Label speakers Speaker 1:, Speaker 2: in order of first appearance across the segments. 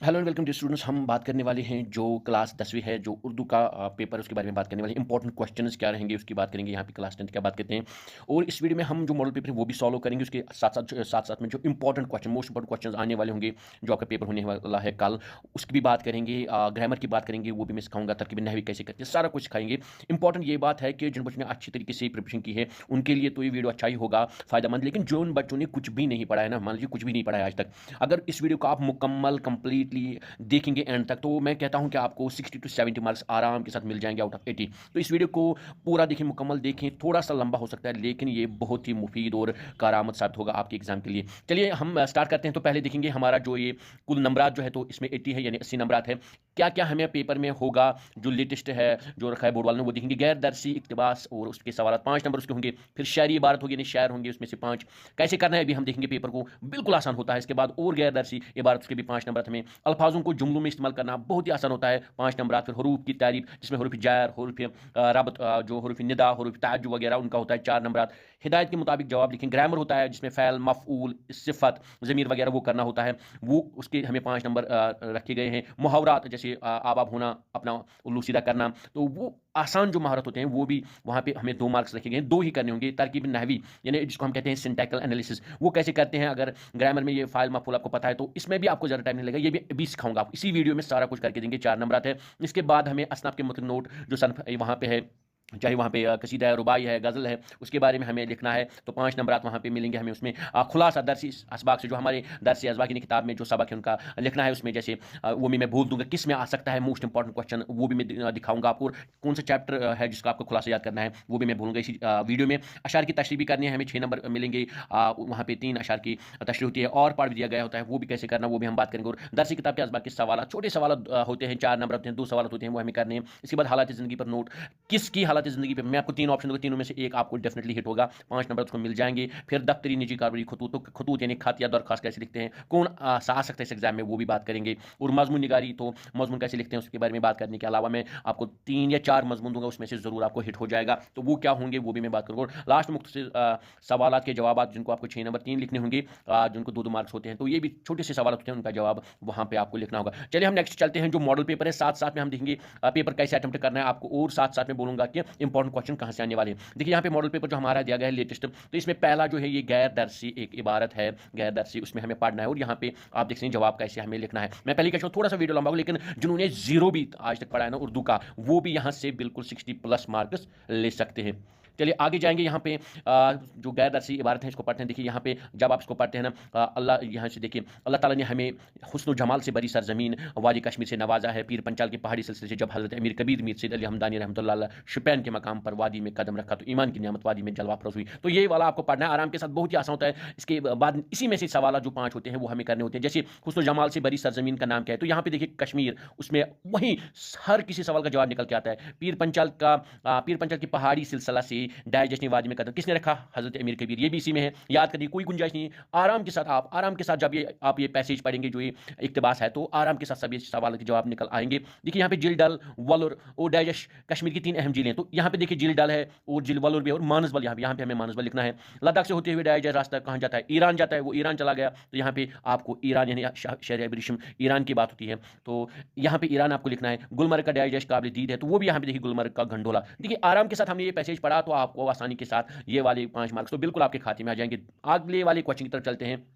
Speaker 1: Hello and welcome to students. हम बात करने वाले हैं जो क्लास 10वीं है, जो उर्दू का पेपर है, उसके बारे में बात करने वाले हैं। इंपॉर्टेंट क्वेश्चंस क्या रहेंगे उसकी बात करेंगे। यहाँ पे क्लास 10 क्या बात करते हैं, और इस वीडियो में हम जो मॉडल पेपर है वो भी सॉल्व करेंगे। उसके साथ साथ में जो important question, most important question आने वाले होंगे, जो आपका पेपर होने वाला है कल, उसकी भी बात करेंगे। ग्रामर की बात करेंगे, वो भी मैं सिखाऊंगा। तरकीब नहवी कैसे करते हैं, सारा कुछ सिखाएंगे। इंपॉर्टेंट ये बात है कि जिन बच्चों ने अच्छी तरीके से प्रिपरेशन की है उनके लिए तो ये वीडियो अच्छा ही होगा, फायदेमंद। लेकिन जो उन बच्चों ने कुछ भी नहीं पढ़ा है ना, मान लीजिए कुछ भी नहीं पढ़ा है आज तक, अगर इस वीडियो को आप मुकम्मल कंप्लीटली देखेंगे एंड तक, तो मैं कहता हूं कि आपको 60 टू 70 मार्क्स आराम के साथ मिल जाएंगे आउट ऑफ 80। तो इस वीडियो को पूरा देखें, मुकम्मल देखें। थोड़ा सा लंबा हो सकता है लेकिन ये बहुत ही मुफीद और कारआमद साबित होगा आपके एग्जाम के लिए। चलिए हम स्टार्ट करते हैं। तो पहले देखेंगे हमारा जो ये कुल नंबरात जो है, तो इसमें 80 है, यानी 80 नंबरात है। क्या क्या हमें पेपर में होगा जो लेटेस्ट है, जो रखा है बोर्ड वालों ने, वो देखेंगे। गैर दरसी इक्तबास और उसके सवाल 5 नंबर उसके होंगे। फिर शायरी इबारत होगी, यानी शायर होंगे, उसमें से 5। कैसे करना है अभी हम देखेंगे। पेपर को बिल्कुल आसान होता है। इसके बाद और गैर दरसी इबारत, उसके भी 5 नंबर हमें। अल्फाजों को जुमलों में इस्तेमाल करना बहुत ही आसान होता है, 5 नंबर। फिर हरूफ की तारीफ, जिसमें हरूफ जैर, हरूफ रबत, जो हरूफ निदा, हरूफ ताज्जुब वगैरह, उनका होता है 4 नंबर। हिदायत के मुताबिक जवाब लिखें। ग्रामर होता है जिसमें फ़ैल, मफ़ऊल, सिफ़त, ज़मीर वगैरह वो करना होता है, वो उसके हमें 5 नंबर रखे गए हैं। मुहावरात, जैसे आबाब होना, अपना उल्लू सीधा करना, तो वो आसान जो महारत होते हैं वो भी वहाँ पे हमें 2 मार्क्स रखे गए हैं, 2 ही करने होंगे। तरकीब नहवी, यानी जिसको हम कहते हैं सिंटैक्टिकल एनालिसिस, वो कैसे करते हैं। अगर ग्रामर में ये फ़ाइल मफ़ऊल आपको पता है तो इसमें भी आपको ज़्यादा टाइम नहीं लगेगा, ये भी सिखाऊंगा आपको। इसी वीडियो में सारा कुछ करके देंगे। 4 नंबर आते हैं। इसके बाद हमें असनाफ के मुतन नोट, जो सनफ वहाँ पे है, चाहे वहाँ पे कसीदा है, रुबाई है, गज़ल है, उसके बारे में हमें लिखना है, तो 5 नंबरात वहाँ पे मिलेंगे हमें उसमें। खुलासा दरसी असबाक से, जो हमारे दरसी असबाक की किताब में जो सबक है उनका लिखना है उसमें। जैसे वो भी मैं भूल दूंगा किस में आ सकता है मोस्ट इंपॉर्टेंट क्वेश्चन, वो भी मैं दिखाऊंगा आपको। और कौन सा चैप्टर है जिसका आपको खुलासा याद करना है, वो भी मैं भूलूंगा इसी वीडियो में। अशार की तशरीह भी करनी है हमें, 6 नंबर मिलेंगे। वहाँ पे 3 अशार की तशरीह होती है, और पार्ट भी दिया गया होता है, वो भी कैसे करना वो भी हम बात करेंगे। और दरसी किताब के असबाक के सवाल, छोटे सवाल होते हैं, 4 नंबर होते हैं, 2 सवाल होते हैं, वो हमें करने हैं। इसके बाद हालात ज़िंदगी पर नोट, किसकी हालत ज़िंदगी पे, मैं आपको 3 ऑप्शन दूंगा, तीनों में से एक आपको डेफिनेटली हिट होगा, 5 नंबर उसको मिल जाएंगे। फिर दफ्तरी निजी कारोबारी खतूत, तो खतूत यानी खत या दरखास्त कैसे लिखते हैं, कौन आ सकता है इस एग्जाम में, वो भी बात करेंगे। और मजमून निगारी, तो मजमून कैसे लिखते हैं उसके बारे में बात करने के अलावा मैं आपको 3 या 4 मजमून दूंगा, उसमें से जरूर आपको हिट हो जाएगा, तो वो क्या होंगे वो भी मैं बात करूंगा। और लास्ट मुख्तसर सवाल के जवाब, जिनको आपको 6 नंबर 3 लिखने होंगे, जिनको 2-2 मार्क्स होते हैं, तो ये भी छोटे से सवाल होते हैं, उनका जवाब वहां पे आपको लिखना होगा। चलिए हम नेक्स्ट चलते हैं, जो मॉडल पेपर है। साथ साथ में हम देखेंगे पेपर कैसे अटेम्प्ट करना है आपको, और साथ साथ में बोलूंगा कि इंपॉर्टेंट क्वेश्चन कहां से आने वाले हैं। देखिए यहाँ पे मॉडल पेपर जो हमारा दिया गया है लेटेस्ट, तो इसमें पहला जो है ये गैर दरसी एक इबारत है, गैर दरसी, उसमें हमें पढ़ना है। और यहाँ पे आप देख सकते हैं जवाब कैसे हमें लिखना है। मैं पहले कहता हूँ थोड़ा सा वीडियो लंबा हो, लेकिन जिन्होंने जीरो भी आज तक पढ़ा है ना उर्दू का, वो भी यहाँ से बिल्कुल 60+ मार्क्स ले सकते हैं। चलिए आगे जाएंगे। यहाँ पे जो गैर दरसी इबारत है इसको पढ़ते हैं। देखिए यहाँ पे जब आप इसको पढ़ते हैं ना, अल्लाह, यहाँ से देखिए, अल्लाह ताला ने हमें हुस्न जमाल से बरी सरजमीन वादी कश्मीर से नवाजा है। पीर पंचाल के पहाड़ी सिलसिले से जब हजरत अमीर कबीर मीर सैयद अली हमदानी रहमतुल्लाह अलैह शुपैन के मकाम पर वादी में कदम रखा, तो ईमान की नियामत वादी में जलवा फरोज हुई। तो ये वाला आपको पढ़ना है आराम के साथ, बहुत ही आसान होता है। इसके बाद इसी में से सवाल जो 5 होते हैं वो हमें करने होते हैं। जैसे हुस्न जमाल से बरी सरजमीन का नाम क्या है, तो यहाँ पे देखिए कश्मीर, उसमें वहीं हर किसी सवाल का जवाब निकल के आता है। पीर पंचाल की पहाड़ी सिलसिला से डायजेशन वादी में कदम किसने रखा, हजरत अमीर कबीर, ये भी इसी में है। याद करने की कोई गुंजाइश नहीं है। आराम के साथ आराम के साथ जब ये आप ये पैसेज पढ़ेंगे, जो ये इक्तबास है, तो आराम के साथ सभी सवाल के जवाब निकल आएंगे। देखिए यहाँ पे जिल डल, वलर और डाइजश, कश्मीर की 3 अहम झीलें, तो यहाँ पे देखिए जिल डल है और जिल वलर भी है, और मानसबल, यहाँ पे हमें मानसबल लिखना है। लद्दाख से होते हुए डाइजश रास्ता कहाँ जाता है, ईरान जाता है, वो ईरान चला गया, तो यहाँ पे आपको ईरान यानी शहर बिरिशम ईरान की बात होती है, तो यहाँ पे ईरान आपको लिखना है। गुलमर्ग का डाइजश काबिल दीद है, तो वो भी यहाँ पे देखिए गुलमर्ग का घंडोला। देखिए आराम के साथ हमने ये पैसेज पढ़ा, तो आपको आसानी के साथ ये वाले 5 मार्क्स तो बिल्कुल आपके खाते में आ जाएंगे। अगले वाले क्वेश्चन की तरफ चलते हैं।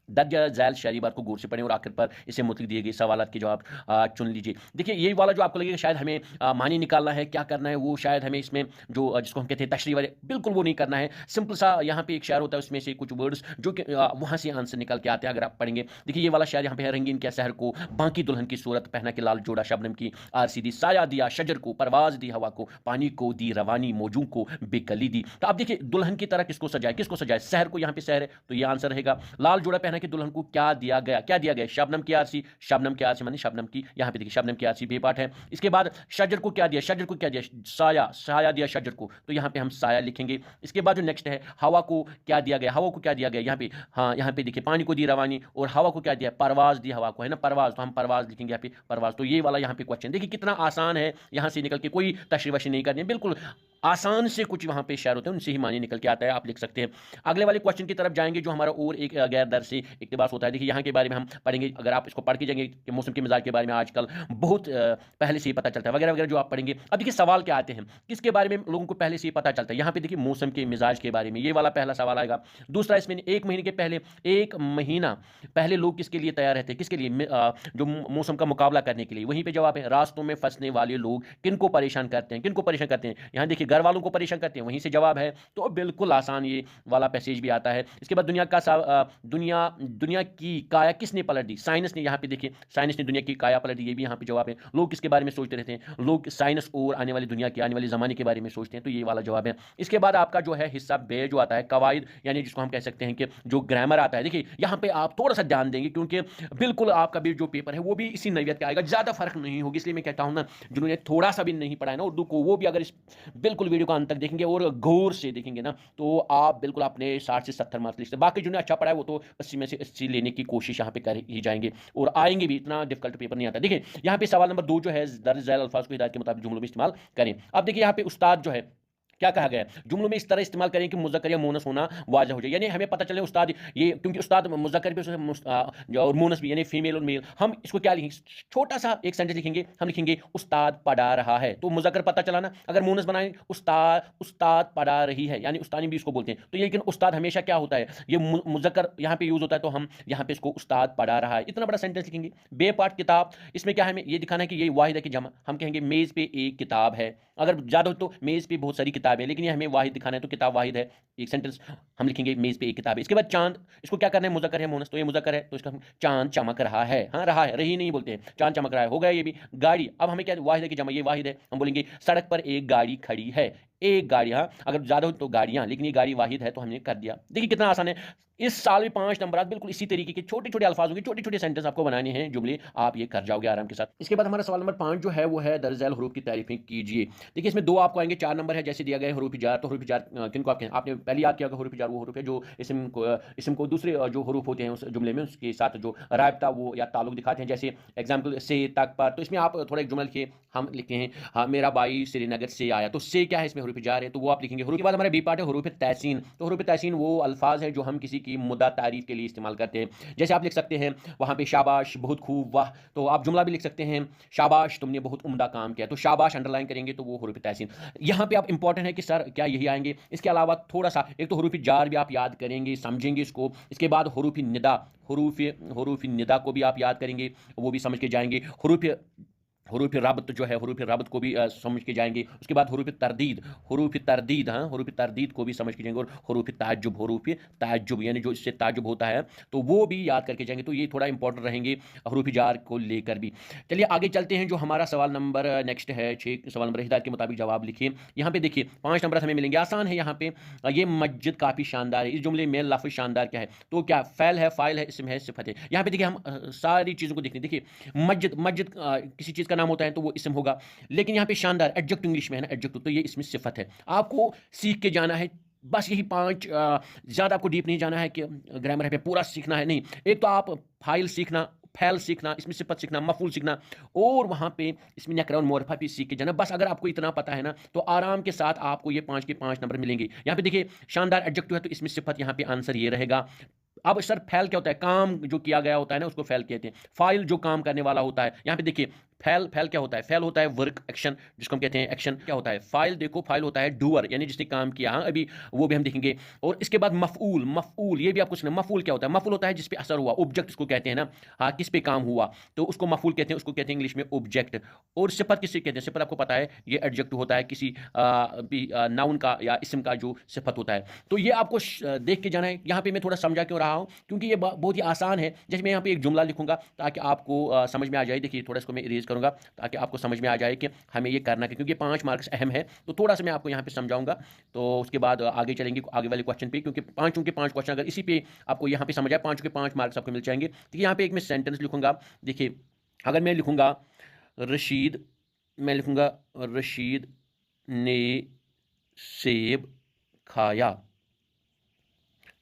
Speaker 1: दर्ज झैल शायरी बार को गौर से पढ़ें और आखिर पर इसे मुतल्लिक़ दिए गए सवालात के जवाब चुन लीजिए। देखिए ये वाला जो आपको लगेगा शायद हमें मानी निकालना है, क्या करना है, वो शायद हमें इसमें जो जिसको हम कहते हैं तशरीह वाले, बिल्कुल वो नहीं करना है। सिंपल सा यहाँ पे एक शायर होता है, उसमें से कुछ वर्ड्स जो कि वहाँ से आंसर निकल के आते हैं, अगर आप पढ़ेंगे। देखिए ये वाला शायर यहाँ पे है, रंगीन क्या शहर को बाकी दुल्हन की सूरत, पहना के लाल जोड़ा शबनम की आरसी दी, साया दिया शजर को, परवाज दी हवा को, पानी को दी रवानी, मौजू को बेकली दी। तो आप देखिए दुल्हन की तरह किसको सजाए, किसको सजाए, शहर को, यहाँ पे शहर है तो ये आंसर रहेगा। लाल जोड़ा पहना के दुल्हन को क्या दिया गया, क्या दिया गया, शबनम की आरसी, शबनम की आरसी मानी शबनम की, यहाँ पे देखिए शबनम की आरसी बेपार्ट है। इसके बाद शजर को क्या दिया, शजर को क्या दिया, साया, साया दिया शजर को, तो यहाँ पे हम साया लिखेंगे। इसके बाद जो नेक्स्ट है, हवा को क्या दिया गया, हवा को क्या दिया गया, यहाँ पे, हाँ यहाँ पे देखिए पानी को दी रवानी, और हवा को क्या दिया, परवाज दी हवा को, है ना परवाज, तो हम परवाज लिखेंगे यहाँ पे परवाज। तो ये वाला यहाँ पे क्वेश्चन देखिए कितना आसान है, यहाँ से निकल के कोई तशरीह वशरी नहीं करनी है, बिल्कुल आसान से कुछ वहाँ पे शेयर होते हैं, उनसे ही मानी निकल के आता है, आप लिख सकते हैं। अगले वाले क्वेश्चन की तरफ जाएंगे जो हमारा और एक गैर दरसी इक़्तिबास होता है। देखिए यहाँ के बारे में हम पढ़ेंगे, अगर आप इसको पढ़ के जाएंगे कि मौसम के मिजाज के बारे में आजकल बहुत पहले से ही पता चलता है वगैरह वगैरह जो आप पढ़ेंगे। अब देखिए सवाल क्या आते हैं, किसके बारे में लोगों को पहले से ही पता चलता है। यहाँ पे देखिए मौसम के मिजाज के बारे में ये वाला पहला सवाल आएगा। दूसरा इसमें 1 महीने के पहले, 1 महीना पहले लोग किसके लिए तैयार रहते हैं, किसके लिए जो मौसम का मुकाबला करने के लिए। वहीं पे जवाब है रास्तों में फंसने वाले लोग किनको परेशान करते हैं, किनको परेशान करते हैं। यहाँ देखिए घर वालों को परेशान करते हैं, वहीं से जवाब है। तो बिल्कुल आसान ये वाला पैसेज भी आता है। इसके बाद दुनिया की काया किसने पलट दी, साइंस ने। यहाँ पे देखिए साइंस ने दुनिया की काया पलट दी, ये भी यहाँ पे जवाब है। लोग किसके बारे में सोचते रहते हैं, लोग साइंस और आने वाली दुनिया के, आने वाले जमाने के बारे में सोचते हैं, तो ये वाला जवाब है। इसके बाद आपका जो है हिस्सा बे जो आता है, कवायद, यानी जिसको हम कह सकते हैं कि जो ग्रामर आता है। देखिए यहाँ पे आप थोड़ा सा ध्यान देंगे क्योंकि बिल्कुल आपका भी जो पेपर है वो भी इसी नौयत का आएगा, ज्यादा फर्क नहीं होगी। इसलिए मैं कहता हूं ना, जिन्होंने थोड़ा सा भी नहीं पढ़ा है ना उर्दू को, वो भी अगर इस बिल्कुल वीडियो का अंत तक देखेंगे और गौर से देखेंगे ना, तो आप बिल्कुल अपने 60 से 70 मार्क्स लिख सकते। बाकी जिन्होंने अच्छा पढ़ा है वो तो 80 में से 80 लेने की कोशिश यहाँ पे कर ही जाएंगे और आएंगे भी, इतना डिफिकल्ट पेपर नहीं आता। देखिए यहाँ पे सवाल नंबर 2 जो है, दर्ज झैल अल्फाज को हिदायत के मुताबिक जुमलों में इस्तेमाल करें। अब देखिए यहाँ पे उस्ताद जो है क्या कहा गया है, जुमलों में इस तरह इस्तेमाल करें कि मुज़क्कर या मोनस होना वाज़ह हो जाए। यानी हमें पता चले उस्ताद, ये क्योंकि उस्ताद मुज़क्कर भी और मोनस भी, यानी फीमेल और मेल। हम इसको क्या लिखेंगे, छोटा सा एक सेंटेंस लिखेंगे, हम लिखेंगे उस्ताद पढ़ा रहा है, तो मुज़क्कर पता चला ना। अगर मोनस बनाए उस्ताद पढ़ा रही है, यानी उस्तानी भी इसको बोलते हैं। तो ये लेकिन उस्ताद हमेशा क्या होता है, ये मुज़क्कर यहाँ पे यूज होता है, तो हम यहाँ पे इसको उस्ताद पढ़ा रहा है, इतना बड़ा सेंटेंस लिखेंगे। बे पार्ट किताब, इसमें क्या है, हमें ये दिखाना है कि ये वाहिद है कि जमा। हम कहेंगे मेज पे एक किताब है। अगर ज्यादा हो तो मेज पे बहुत सारी किताबें हैं, लेकिन ये हमें वाहिद दिखाना है तो किताब वाहिद है, एक सेंटेंस हम लिखेंगे मेज पे एक किताब है। इसके बाद चांद, इसको क्या करना है, मुज़क्कर है मोनस, तो ये मुज़क्कर है तो इसका चांद चमक रहा है। हाँ रहा है, रही नहीं बोलते हैं, चांद चमक रहा है, हो गया ये भी। गाड़ी, अब हमें क्या वाहिद है कि जमा, ये वाहिद है, हम बोलेंगे सड़क पर एक गाड़ी खड़ी है, एक गाड़ी। हाँ अगर ज्यादा हो तो गाड़ियां, लेकिन ये गाड़ी वाहिद है तो हमने कर दिया। देखिए कितना आसान है। इस साल भी 5 नंबर बिल्कुल इसी तरीके के छोटे छोटे अल्फाजों के छोटे छोटे सेंटेंस आपको बनाने हैं, जुमले, आप ये कर जाओगे आराम के साथ। इसके बाद हमारा सवाल नंबर 5 जो है वो है दर्ज झैल हरूफ की तारीफें कीजिए। देखिए इसमें 2 आपको आएंगे, 4 नंबर है जैसे दिया गया है हरूफ जार। तो हरूफ जार किनको आप आपने पहले याद किया होगा, हरूफ जार वो हरूफ है जो इसम को दूसरे जो हरूफ होते हैं उस जुमले में उसके साथ जो रायता वो या ताल्लुक दिखाते हैं। जैसे एग्जाम्पल से तक पर, तो इसमें आप थोड़ा एक जुमला लिखिए, हम लिखते हैं हाँ मेरा भाई श्रीनगर से आया, तो से क्या है इसमें हरूफ जार है, तो वो आप लिखेंगे। हरूफ के बाद हमारा बी पार्ट है हरूफ तहसीन। तो हरूफ तहसीन वो अल्फाज है जो हम किसी की मुद्दा तारीफ के लिए इस्तेमाल करते हैं। जैसे आप लिख सकते हैं वहां पे शाबाश, बहुत खूब, वाह। तो आप जुमला भी लिख सकते हैं शाबाश तुमने बहुत उम्दा काम किया, तो शाबाश अंडरलाइन करेंगे तो वो हरूफ तहसीन। यहाँ पे आप इंपॉर्टेंट है कि सर क्या यही आएंगे, इसके अलावा थोड़ा सा एक तो हरूफ जार भी आप याद करेंगे, समझेंगे इसको। इसके बाद हरूफ निदा, हरूफ निदा को भी आप याद करेंगे, वो भी समझ के जाएंगे। हरूफ रब्त जो है, हरूफ रब्त को भी समझ के जाएंगे। उसके बाद हरूफ तरदीद, हाँ हरूफ तरदीद को भी समझ के जाएंगे। और हरूफ ताज्जुब यानी जो इससे ताज्जुब होता है, तो वो भी याद करके जाएंगे। तो ये थोड़ा इंपॉर्टेंट रहेंगे हरूफ जार को लेकर भी। चलिए आगे चलते हैं, जो हमारा सवाल नंबर नेक्स्ट है 6 सवाल नंबर, हिदायत के मुताबिक जवाब लिखिए। यहाँ पे देखिए 5 नंबर हमें मिलेंगे, आसान है। यहाँ पे ये मस्जिद काफ़ी शानदार है, इस जुमले में लफ्ज़ शानदार क्या है, तो क्या फ़ैल है, फ़ाइल है, इसम है, सिफत है। यहाँ पे देखिए हम सारी चीज़ों को देखते हैं। देखिए मस्जिद किसी चीज़ का नाम होता है तो वो इसम होगा, लेकिन यहाँ पे शानदार एडजेक्टिव इंग्लिश में है ना, एडजेक्टिव, तो ये इसमें सिफत है। आपको सीख के जाना है बस यही 5, ज़्यादा आपको डीप नहीं जाना है कि ग्रामर पे पूरा सीखना है, नहीं। एक तो आप फाइल सीखना, फैल सीखना, इसमें सिफत सीखना, मफूल सीखना, और वहाँ पे इसमें नकरा और मोरफा भी सीख के जाना। बस अगर आपको इतना पता है ना, तो आराम के साथ आपको ये 5 के 5 नंबर मिलेंगे। यहाँ पे देखिए शानदार एडजेक्टिव है तो इसमें सिफत, यहाँ पे आंसर ये रहेगा। अब सर फैल क्या होता है, काम जो किया गया होता है ना उसको फैल कहते हैं। फाइल जो काम करने वाला होता है। यहाँ पे देखिए फैल क्या होता है, फैल होता है वर्क, एक्शन, जिसको हम कहते हैं एक्शन। क्या होता है फाइल, देखो फाइल होता है डूअर, यानी जिसने काम किया। हाँ अभी वो भी हम देखेंगे। और इसके बाद मफऊल ये भी आपको सुना, मफऊल क्या होता है, मफऊल होता है जिस पे असर हुआ, ऑब्जेक्ट इसको कहते हैं ना। हाँ किस पे काम हुआ तो उसको मफऊल कहते हैं, उसको कहते हैं इंग्लिश में ऑब्जेक्ट। और सिफत किससे कहते हैं, सिफत आपको पता है ये एडजेक्टिव होता है किसी नाउन का या इसम का जो सिफत होता है। तो ये आपको देख के जाना है। यहाँ पे मैं थोड़ा समझा क्यों रहा हूँ, क्योंकि ये बहुत ही आसान है। जैसे मैं यहाँ पे एक जुमला लिखूंगा ताकि आपको समझ में आ जाए। देखिए थोड़ा इसको मैं इरेज करूंगा ताकि आपको समझ में आ जाए कि हमें ये करना है, क्योंकि 5 मार्क्स अहम है। तो थोड़ा सा मैं आपको यहाँ पे समझाऊंगा, तो उसके बाद आगे चलेंगे आगे वाले क्वेश्चन पे, क्योंकि 5 के 5 क्वेश्चन अगर इसी पे आपको यहाँ पे समझ आए, 5 के 5 मार्क्स आपको मिल जाएंगे। तो यहाँ पे एक मैं सेंटेंस लिखूंगा। देखिए अगर मैं लिखूंगा रशीद ने सेब खाया,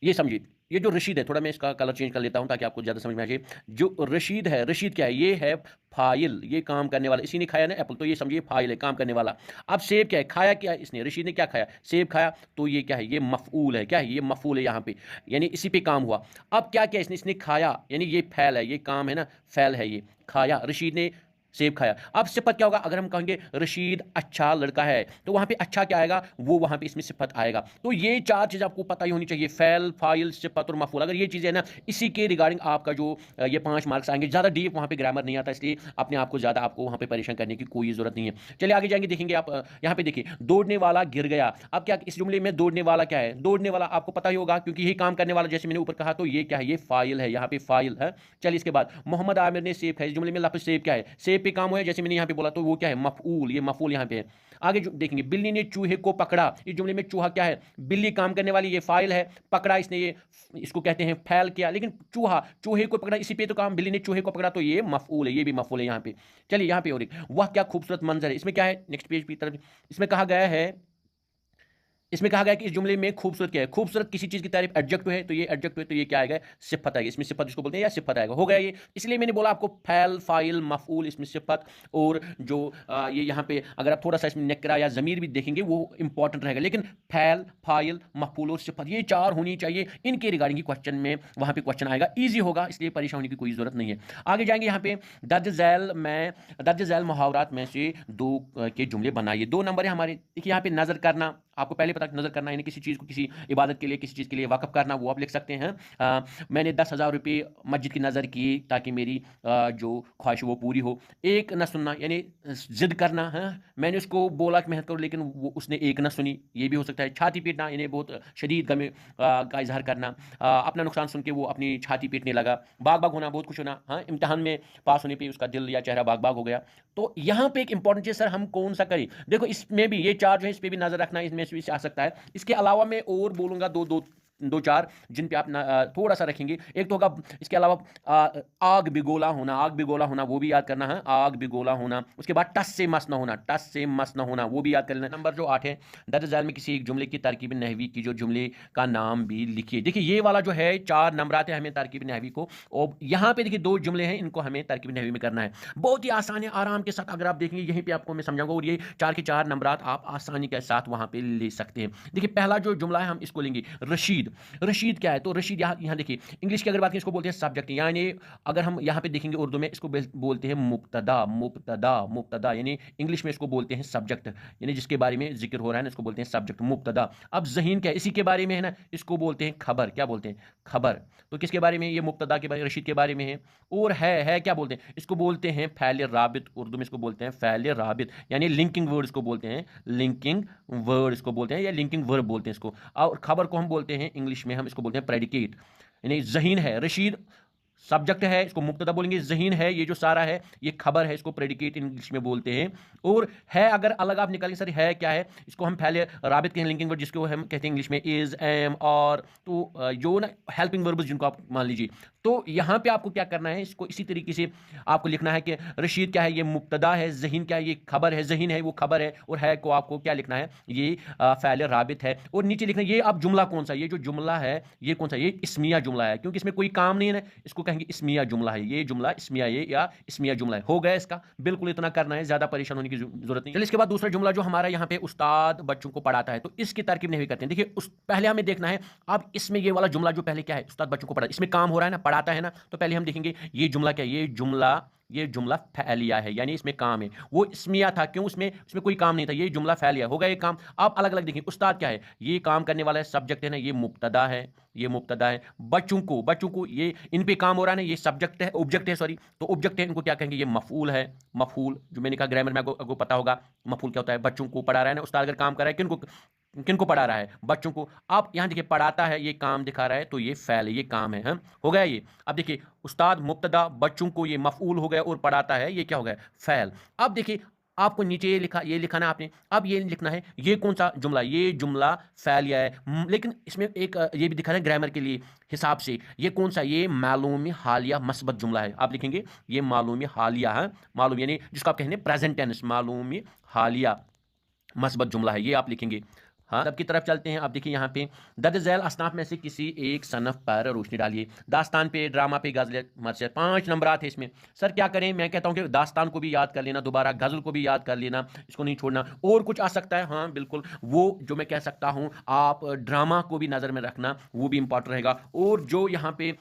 Speaker 1: ये समझिए ये जो रशीद है, थोड़ा मैं इसका कलर चेंज कर लेता हूं ताकि आपको ज़्यादा समझ में आ जाए। जो रशीद है, रशीद क्या है? ये है फाइल, ये काम करने वाला। इसी ने खाया ना एप्पल, तो ये समझिए फाइल है, काम करने वाला। अब सेब क्या है? खाया क्या है इसने? रशीद ने क्या खाया? सेब खाया, तो ये क्या है? ये मफऊल है। क्या है? ये मफऊल है यहाँ पे, यानी इसी पे काम हुआ। अब क्या क्या इसने खाया, यानी ये फैल है, ये काम है ना, फैल है, ये खाया, रशीद ने सेब खाया। अब सिफत क्या होगा? अगर हम कहेंगे रशीद अच्छा लड़का है, तो वहां पे अच्छा क्या आएगा? वो वहां पे इसमें सिफत आएगा। तो ये चार चीज़ आपको पता ही होनी चाहिए, फैल, फाइल, सिफत और मफूल। अगर ये चीज़ें है ना, इसी के रिगार्डिंग आपका जो ये 5 मार्क्स आएंगे। ज़्यादा डीप वहां पे ग्रामर नहीं आता, इसलिए अपने आप को ज़्यादा आपको वहां पे परेशान करने की कोई ज़रूरत नहीं है। चलिए आगे जाएंगे, देखेंगे आप यहाँ पे देखिए, दौड़ने वाला गिर गया। अब क्या इस जुमले में दौड़ने वाला क्या है? दौड़ने वाला आपको पता ही होगा, क्योंकि यही काम करने वाला, जैसे मैंने ऊपर कहा, तो ये क्या है? ये फाइल है, यहाँ पे फाइल है। चलिए इसके बाद मोहम्मद आमिर ने सेब खाया। इस जुमले में लफ्ज़ सेब क्या है? सेब पे काम हुआ है, जैसे मैंने यहाँ पे बोला, तो वो क्या है? मफऊल। ये मफऊल यहाँ पे है। आगे जो देखेंगे, बिल्ली ने चूहे को पकड़ा। इस जुमले में चूहा क्या है? बिल्ली काम करने वाली, ये फाइल है। पकड़ा इसने, ये इसको कहते हैं फैल किया। लेकिन चूहा, चूहे को पकड़ा, इसी पे तो काम, बिल्ली ने चूहे को पकड़ा, तो ये मफऊल है, ये भी मफऊल है यहाँ पे। चलिए यहाँ पे और एक, वह क्या खूबसूरत मंजर है। इसमें क्या है? नेक्स्ट पेज की तरफ इसमें कहा गया है, इसमें कहा गया कि इस जुमले में खूबसूरत क्या है? खूबसूरत किसी चीज की तारीफ, एडजेक्टिव है, तो ये एडजेक्टिव है, तो ये क्या आएगा? सिफत आएगी। इसमें सिफत इसको बोलते हैं, या सिफत आएगा, हो गया ये। इसलिए मैंने बोला आपको फैल, फाइल, मफूल, इसमें सिफत। और जो ये यहाँ पे अगर आप थोड़ा सा इसमें नकरा या जमीर भी देखेंगे, वो इंपॉर्टेंट रहेगा। लेकिन फैल, फाइल, मफूल और सिफत, ये चार होनी चाहिए। इनके रिगार्डिंग की क्वेश्चन में वहां पे क्वेश्चन आएगा, ईजी होगा, इसलिए परेशान होने की कोई जरूरत नहीं है। आगे जाएंगे यहाँ पे, दर्ज झैल में, दर्ज झैल मुहावरात में से दो के जुमले बनाइए। 2 नंबर है हमारे। देखिए यहाँ पे नजर करना, आपको पहले पता नजर करना, यानी किसी चीज़ को, किसी इबादत के लिए, किसी चीज़ के लिए वाकफ करना, वो आप लिख सकते हैं। मैंने 10,000 रुपये मस्जिद की नज़र की ताकि मेरी जो ख्वाहिश वो पूरी हो। एक न सुनना, यानी जिद करना है। मैंने उसको बोला कि मेहनत करो, लेकिन वो उसने एक न सुनी, ये भी हो सकता है। छाती पीटना, यानी बहुत शदीद गम का इजहार करना, अपना नुकसान सुन के वो अपनी छाती पीटने लगा। बाग बाग होना, बहुत खुश होना, हाँ, इम्तहान में पास होने पर उसका दिल या चेहरा बाग बाग हो गया। तो यहाँ पे एक इंपॉर्टेंट चीज़, सर हम कौन सा करें? देखो इसमें भी ये चार जो है, इस पर भी नजर रखना, इसमें भी आ सकता है। इसके अलावा मैं और बोलूंगा दो चार, जिन पे आप थोड़ा सा रखेंगे। एक तो होगा इसके अलावा आग बिगोला होना, आग बिगोला होना, वो भी याद करना है, आग बिगोला होना। उसके बाद टस से मस न होना, टस से मस न होना, वो भी याद कर लेना। नंबर जो 8 है, दर्ज झैल में किसी एक जुमले की तरकीब नहवी की जो जुमले का नाम भी लिखिए। देखिए ये वाला जो है 4 नंबर आते हैं हमें तरकीब नहवी को, और यहाँ पे देखिए 2 जुमले हैं, इनको हमें तरकीब नहवी में करना है। बहुत ही आसान है, आराम के साथ अगर आप देखेंगे, यहीं पे आपको मैं समझाऊंगा, और ये 4 के 4 नंबर आप आसानी के साथ वहां पे ले सकते हैं। देखिए पहला जो जुमला है, हम इसको लेंगे रशीद। रशीद क्या है? तो रशीद यहाँ देखिए, इंग्लिश की अगर बात करें, इसको बोलते हैं सब्जेक्ट, यानी अगर हम यहाँ पे देखेंगे उर्दू में, इसको बोलते हैं मुब्तदा। मुब्तदा, मुब्तदा, यानी इंग्लिश में इसको बोलते हैं सब्जेक्ट, यानी जिसके बारे में जिक्र हो रहा है ना, इसको बोलते हैं सब्जेक्ट, मुब्तदा। अब ज़हीन क्या है? इसी के बारे में है ना, इसको बोलते हैं खबर। क्या बोलते हैं? खबर। तो किसके बारे में? ये मुब्तदा के बारे, रशीद के बारे में है। और है क्या बोलते हैं? इसको बोलते हैं फैल राबित, उर्दू में इसको बोलते हैं फैल राबित, यानी लिंकिंग वर्ड इसको बोलते हैं, लिंकिंग वर्ड इसको बोलते हैं, या लिंकिंग वर्ब बोलते हैं इसको। और खबर को हम बोलते हैं इंग्लिश में, हम इसको बोलते हैं प्रेडिकेट। यानी ज़हीन है, रशीद सब्जेक्ट है, इसको मुब्तदा बोलेंगे। ज़हीन है, ये जो सारा है, ये खबर है, इसको प्रेडिकेट इंग्लिश में बोलते हैं। और है अगर अलग आप निकालेंगे, सर है क्या है? इसको हम पहले राबित के लिंकिंग वर्ड, जिसको हम कहते हैं इंग्लिश में इज, एम, और, तो जो ना हेल्पिंग वर्ब्स जिनको आप मान लीजिए। तो यहाँ पे आपको क्या करना है, इसको इसी तरीके से आपको लिखना है कि रशीद क्या है? ये मुब्तदा है। ज़हीन क्या है? ये खबर है। ज़हीन है वो खबर है, और है को आपको क्या लिखना है? ये फ़ैल राबित है। और नीचे लिखना है ये अब जुमला कौन सा? ये जो जुमला है, ये कौन सा? ये इस्मिया जुमला है, क्योंकि इसमें कोई काम नहीं है ना, इसको कहेंगे इस्मिया जुमला है। ये जुमला इस्मिया, ये या इस्मिया जुमला है। हो गया इसका, बिल्कुल इतना करना है, ज्यादा परेशान होने की जरूरत नहीं। चलिए इसके बाद दूसरा जुमला जो हमारा यहाँ पे उस्ताद बच्चों को पढ़ाता है, तो इसकी तरकीब नहीं करते हैं। देखिए पहले हमें देखना है, अब इसमें ये वाला जुमला जो पहले क्या है? उस्ताद बच्चों को पढ़ाता है, इसमें काम हो रहा है ना, पढ़ाता है ना, तो पहले हम देखेंगे ये जुमला क्या है? ये जुमला फैलिया है, यानी इसमें काम है। वो इस्मिया था, क्यों? उसमें कोई काम नहीं था, ये जुमला फैलिया हो गया, ये काम। आप अलग अलग देखिए, उस्ताद क्या है? ये काम करने वाला है, सब्जेक्ट है ना, ये मुब्तदा है, ये मुब्तदा है। बच्चों को ये इन पे काम हो रहा है ना, ये सब्जेक्ट है, ऑब्जेक्ट है, सॉरी, तो ऑब्जेक्ट है, इनको क्या कहेंगे? ये मफूल है। मफूल जो मैंने कहा ग्रामर में आपको पता होगा, मफूल क्या होता है? बच्चों को पढ़ा रहा है ना, उस्ताद अगर काम कर रहा है, किनको पढ़ा रहा है? बच्चों को। आप यहां देखिए, पढ़ाता है, ये काम दिखा रहा है, तो ये फैल है, ये काम है, हो गया ये। अब देखिए उस्ताद मुब्तदा, बच्चों को ये मफऊल हो गया, और पढ़ाता है ये क्या हो गया? फैल। अब देखिए आपको नीचे ये लिखा ना आपने, अब ये लिखना है ये कौन सा जुमला? ये जुमला फैलिया है। लेकिन इसमें एक ये भी दिखा रहा है ग्रामर के लिए हिसाब से, ये कौन सा? ये मालूम हालिया मस्बत जुमला है। आप लिखेंगे ये मालूम हालिया है, मालूम यानी जिसको आप कहेंगे प्रेजेंट टेंस, मालूम हालिया मस्बत जुमला है, ये आप लिखेंगे। हाँ, अदब की तरफ चलते हैं। अब देखिए यहाँ पे दर्ज झैल असनाफ में से किसी एक सनफ पर रोशनी डालिए। दास्तान पे, ड्रामा पे, गज़ल, मरसियत। 5 नंबर थे इसमें। सर क्या करें? मैं कहता हूँ कि दास्तान को भी याद कर लेना दोबारा, गज़ल को भी याद कर लेना, इसको नहीं छोड़ना। और कुछ आ सकता है, हाँ बिल्कुल, वो जो मैं कह सकता हूँ, आप ड्रामा को भी नज़र में रखना, वो भी इंपॉर्टेंट रहेगा। और जो यहाँ पे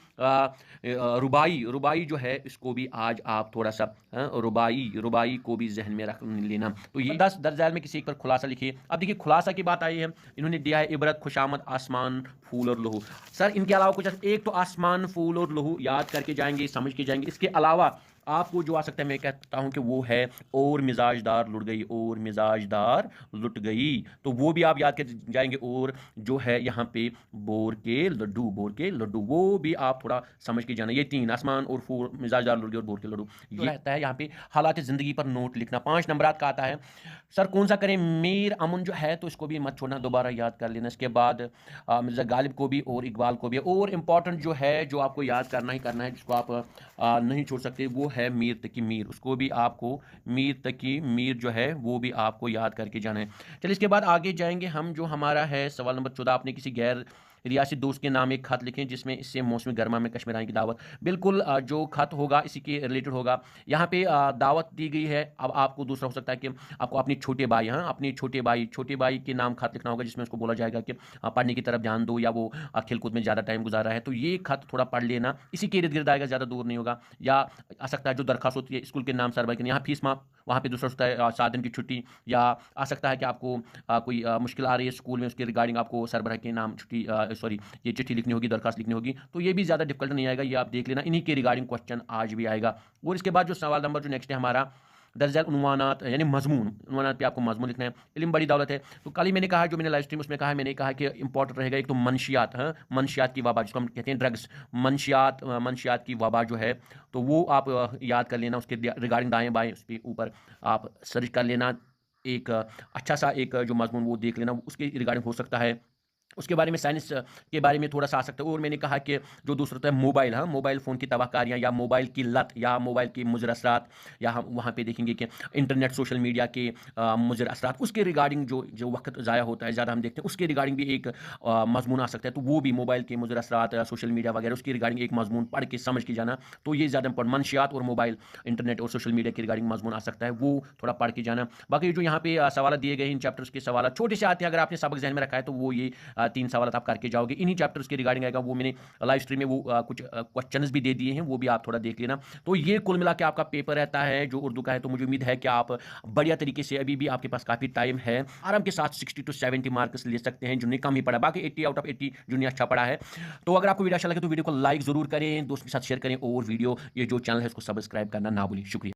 Speaker 1: रुबाई रुबाई जो है, इसको भी आज आप थोड़ा सा रुबाई रुबाई को भी जहन में रख लेना। तो ये 10 दर्ज झैल में किसी एक पर खुलासा लिखिए। अब देखिए खुलासा की बात आई है, इन्होंने दिया है इबरत, खुशामद, आसमान, फूल और लहू। सर इनके अलावा कुछ एक तो आसमान, फूल और लहू याद करके जाएंगे, समझ के जाएंगे। इसके अलावा आपको जो आ सकता है, मैं कहता हूं कि वो है और मिजाजदार लुट गई, और मिजाजदार लुट गई, तो वो भी आप याद कर जाएंगे। और जो है यहाँ पे बोर के लड्डू, बोर के लड्डू, वो भी आप थोड़ा समझ के जाना। ये 3 आसमान और फूल, मिजाजदार लुट गई और बोर के लड्डू, ये रहता है यहाँ पे। हालात जिंदगी पर नोट लिखना 5 नंबर का आता है। सर कौन सा करें? मीर अमन जो है, तो इसको भी मत छोड़ना, दोबारा याद कर लेना। इसके बाद मिर्जा गालिब को भी और इकबाल को भी। और इम्पॉर्टेंट जो है, जो आपको याद करना ही करना है, जिसको आप नहीं छोड़ सकते, वो है मीर तकी मीर। उसको भी आपको, मीर तकी मीर जो है, वो भी आपको याद करके जाना है। चलिए इसके बाद आगे जाएंगे हम। जो हमारा है सवाल नंबर 14, आपने किसी गैर रियासी दोस्त के नाम एक खत लिखें जिसमें इससे मौसम गर्मा में कश्मीर आने की दावत। बिल्कुल, जो खत होगा इसी के रिलेटेड होगा। यहाँ पे दावत दी गई है। अब आपको दूसरा हो सकता है कि आपको अपनी छोटे भाई, हाँ अपने छोटे भाई के नाम खत लिखना होगा, जिसमें उसको बोला जाएगा कि पढ़ने की तरफ ध्यान दो, या वो खेलकूद में ज़्यादा टाइम गुजार रहा है, तो ये खत थोड़ा पढ़ लेना, इसी के इर्द गिर्द आएगा, ज़्यादा दूर नहीं होगा। या आ सकता है जो दरखास्त होती है स्कूल के नाम सर भाई, यहाँ फीस माफ, वहाँ पे दूसरा होता है 7 दिन की छुट्टी। या आ सकता है कि आपको कोई मुश्किल आ रही है स्कूल में, उसके रिगार्डिंग आपको सरबराह के नाम छुट्टी, सॉरी, ये चिट्ठी लिखनी होगी, दरखास्त लिखनी होगी। तो ये भी ज़्यादा डिफिकल्ट नहीं आएगा, ये आप देख लेना, इन्हीं के रिगार्डिंग क्वेश्चन आज भी आएगा। और इसके बाद जो सवाल नंबर जो नेक्स्ट है हमारा, दर्ज उन्वानात यानी मजमून, उन्वानात पे आपको मजमून लिखना है। इल्म बड़ी दौलत है, तो कल ही मैंने कहा, जो मैंने लाइव स्ट्रीम उसमें कहा, मैंने कहा कि इंपॉर्टेंट रहेगा एक तो मंशियात, हाँ मंशियात की वबा, जिसको हम कहते हैं ड्रग्स, मंशियात की वबा जो है, तो वो आप याद कर लेना। उसके रिगार्डिंग दाएँ बाएँ उसके ऊपर आप सर्च कर लेना, एक अच्छा सा एक जो मजमून वो देख लेना, उसके रिगार्डिंग हो सकता है। उसके बारे में, साइंस के बारे में थोड़ा सा आ सकता है। और मैंने कहा कि जो दूसरा होता है मोबाइल, हाँ मोबाइल फ़ोन की तबाहकारियाँ, या मोबाइल की लत, या मोबाइल की मुज़र असरात, या हम वहाँ पे देखेंगे कि इंटरनेट सोशल मीडिया के मुज़र असरात, उसके रिगार्डिंग जो जो वक्त ज़ाया होता है ज़्यादा हम देखते हैं, उसके रिगार्डिंग भी एक मजमून आ सकता है। तो वो भी मोबाइल के मुज़र असरात, सोशल मीडिया वगैरह, उसकी रिगार्डिंग एक मजमून पढ़ के समझ के जाना। तो ये ज़्यादा इंपॉर्टेंट, मंशियात और मोबाइल, इंटरनेट और सोशल मीडिया के रिगार्डिंग मजमून आ सकता है, वो थोड़ा पढ़ के जाना। बाकी जो यहाँ पे सवाल दिए गए इन चैप्टर्स के सवाल छोटे से आते हैं, अगर आपने सबक जहन में रखा है, तो वो ये 3 सवाल आप करके जाओगे, इन्हीं चैप्टर्स के रिगार्डिंग आएगा। वो मैंने लाइव स्ट्रीम में वो कुछ क्वेश्चंस भी दे दिए हैं, वो भी आप थोड़ा देख लेना। तो ये कुल मिला के आपका पेपर रहता है जो उर्दू का है। तो मुझे उम्मीद है कि आप बढ़िया तरीके से, अभी भी आपके पास काफ़ी टाइम है, आराम के साथ 60 to 70 मार्क्स ले सकते हैं, जिन्हें कम ही पड़ा, बाकी 80 आउट ऑफ 80 जिन्हें अच्छा पड़ा है। तो अगर आपको वीडियो अच्छा लगे तो वीडियो को लाइक जरूर करें, दोस्तों के साथ शेयर करें, और वीडियो ये जो चैनल है उसको सब्सक्राइब करना ना भूलें। शुक्रिया।